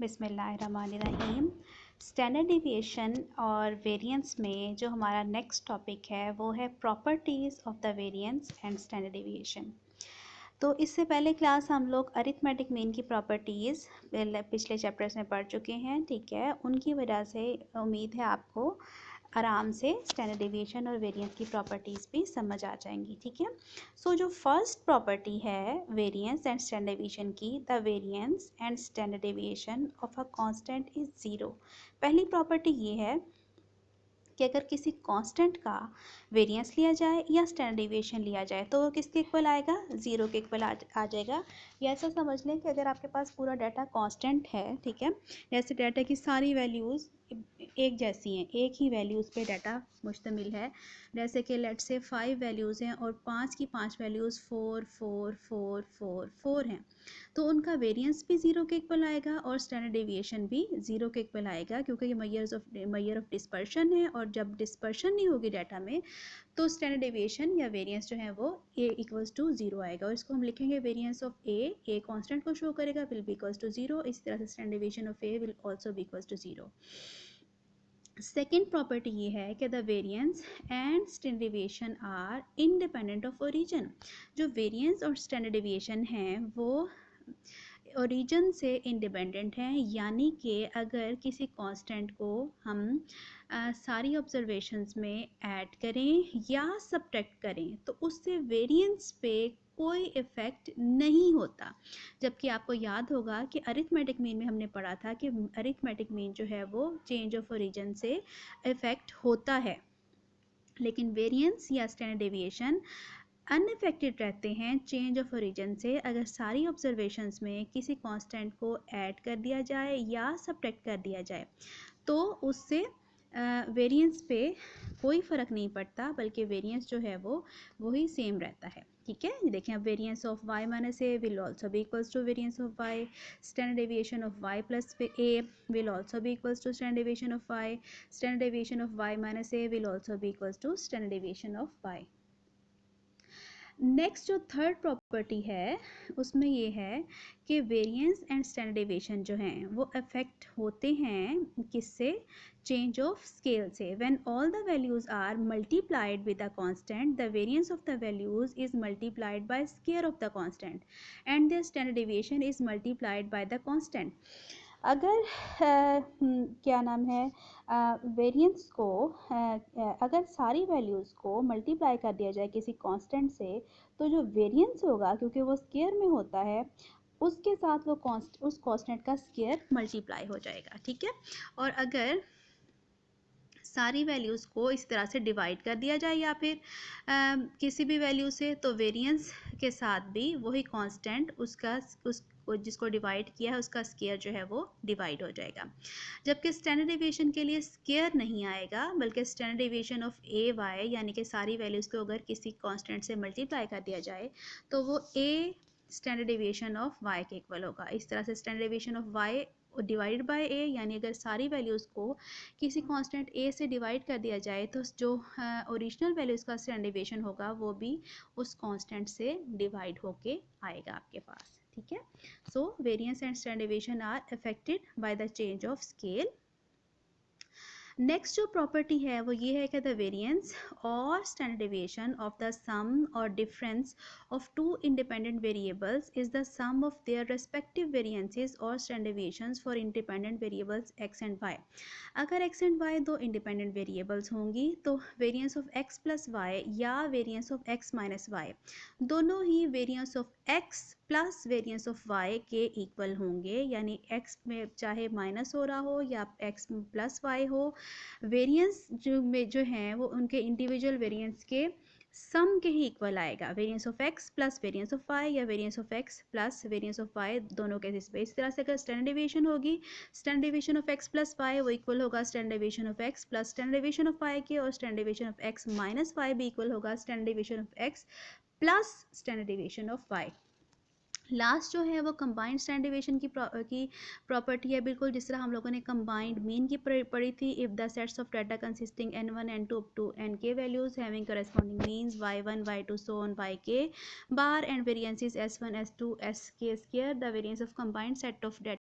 बिस्मिल्लाहिर्रहमानिर्रहीम। Standard deviation और variance में जो हमारा नेक्स्ट टॉपिक है वो है properties of the variance and standard deviation. तो इससे पहले क्लास हम लोग अरिथमेटिक मीन की प्रॉपर्टीज़ पिछले चैप्टर्स में पढ़ चुके हैं, ठीक है। उनकी वजह से उम्मीद है आपको आराम से स्टैंडर्ड डिविएशन और वेरिएंस की प्रॉपर्टीज़ भी समझ आ जाएंगी, ठीक है। सो जो फर्स्ट प्रॉपर्टी है वेरिएंस एंड स्टैंडर्ड डिविएशन की, the variance and standard deviation of a constant is zero. पहली प्रॉपर्टी ये है कि अगर किसी कांस्टेंट का वेरिएंस लिया जाए या स्टैंडर्ड डिविएशन लिया जाए तो वो किसके इक्वल आएगा? ज़ीरो के इक्वल आ जाएगा। या ऐसा समझ लें कि अगर आपके पास पूरा डाटा कांस्टेंट है, ठीक है, जैसे डाटा की सारी वैल्यूज़ एक जैसी हैं, एक ही वैल्यूज़ पे डाटा मुश्तमिल है, जैसे कि लेट से 5 वैल्यूज़ हैं और 5 की 5 वैल्यूज़ 4 4 4 4 4 हैं, तो उनका वेरिएंस भी ज़ीरो के इक्वल आएगा और स्टैंडर्ड डेविएशन भी ज़ीरो के इक्वल आएगा, क्योंकि ये मेजर ऑफ डिस्पर्शन है। और जब डिस्पर्शन नहीं होगी डाटा में तो स्टैंडर्ड डेविएशन या वेरिएंस जो है वो a इक्वल्स टू ज़ीरो आएगा। और इसको हम लिखेंगे वेरिएंस ऑफ a कांस्टेंट को शो करेगा, will be equals to zero. इसी तरह से standard deviation of a will also be equals to zero. Second property ये है कि the variance and standard deviation are independent of origin. जो variance और स्टैंडर्ड डेविएशन हैं वो ओरिजिन से इंडिपेंडेंट हैं, यानी कि अगर किसी कांस्टेंट को हम सारी ऑब्जर्वेशंस में ऐड करें या सब्ट्रैक्ट करें तो उससे वेरिएंस पे कोई इफ़ेक्ट नहीं होता। जबकि आपको याद होगा कि अरिथमेटिक मीन में हमने पढ़ा था कि अरिथमेटिक मीन जो है वो चेंज ऑफ ओरिजिन से इफ़ेक्ट होता है, लेकिन वेरिएंस या स्टैंडर्ड डेविएशन अनअफेक्टेड रहते हैं चेंज ऑफ ओरिजिन से अगर सारी ऑब्जर्वेशंस में किसी कांस्टेंट को ऐड कर दिया जाए या सब्ट्रैक्ट कर दिया जाए, तो उससे वेरिएंस पे कोई फ़र्क नहीं पड़ता, बल्कि वेरिएंस जो है वो वही सेम रहता है, ठीक है। देखें अब variance of y minus a will also be equals to variance of y, standard deviation of y plus a will also be equals to standard deviation of y, standard deviation of y minus a will also be equals to standard deviation of y। Next जो third property है उसमें ये है कि variance and standard deviation जो हैं वो affect होते हैं किससे? चेंज ऑफ स्केल से। When all the values are multiplied with a constant the variance of the values is multiplied by square of the constant and the standard deviation is multiplied by the constant. अगर क्या नाम है variance को अगर सारी values को multiply कर दिया जाए किसी कांस्टेंट से तो जो वेरिएंस होगा, क्योंकि वो स्क्वायर में होता है, उसके साथ वो उस कांस्टेंट का स्क्वायर मल्टीप्लाई हो जाएगा, ठीक है। और अगर सारी वैल्यूज़ को इस तरह से डिवाइड कर दिया जाए या फिर किसी भी वैल्यू से, तो वेरिएंस के साथ भी वही कांस्टेंट उसका जिसको डिवाइड किया है उसका स्क्वायर जो है वो डिवाइड हो जाएगा। जबकि स्टैंडर्ड डेविएशन के लिए स्क्वायर नहीं आएगा, बल्कि standard deviation of a y यानी कि सारी वैल्यूज़ को अगर किसी कांस्टेंट से मल्टीप्लाई कर दिया जाए तो वो a standard deviation of y के इक्वल होगा। इस तरह से standard deviation of y divided by a, यानी अगर सारी वैल्यूज़ को किसी कांस्टेंट ए से डिवाइड कर दिया जाए तो जो ओरिजिनल वैल्यूज़ का स्टैंडर्ड डेविएशन होगा वो भी उस कांस्टेंट से डिवाइड होके आएगा आपके पास, ठीक है। So variance and standard deviation are affected by the change of scale. Next जो प्रॉपर्टी है वो ये है कि द वेरिएंस और standard deviation of the sum और difference of two independent variables is the sum of their respective variances और standard deviations for independent variables x and y। अगर x एंड y दो इंडिपेंडेंट वेरिएबल्स होंगी तो variance of x plus y या variance of x minus y दोनों ही variance of x plus variance of y के equal होंगे, यानी x में चाहे माइनस हो रहा हो या x प्लस y हो, वेरिएंस जो हैं वो उनके इंडिविजुअल वेरिएंस के सम के ही इक्वल आएगा। Variance of x plus variance of y या variance of x plus variance of y दोनों केसेस पे। इस तरह से अगर स्टैंडर्ड डेविएशन होगी, standard deviation of x plus y वो इक्वल होगा standard deviation of x plus standard deviation of y के, और standard deviation of x minus y भी इक्वल होगा standard deviation of x plus standard deviation of y। Last जो है वो combined standard deviation की प्रॉपर्टी है, बिल्कुल जिस तरह हम लोगों ने कंबाइंड मीन की पढ़ी थी। If the sets of data consisting n1 n2 up to nk values having corresponding means y1 y2 so on yk bar and variances s1 s2 sk square, the variance of combined set of data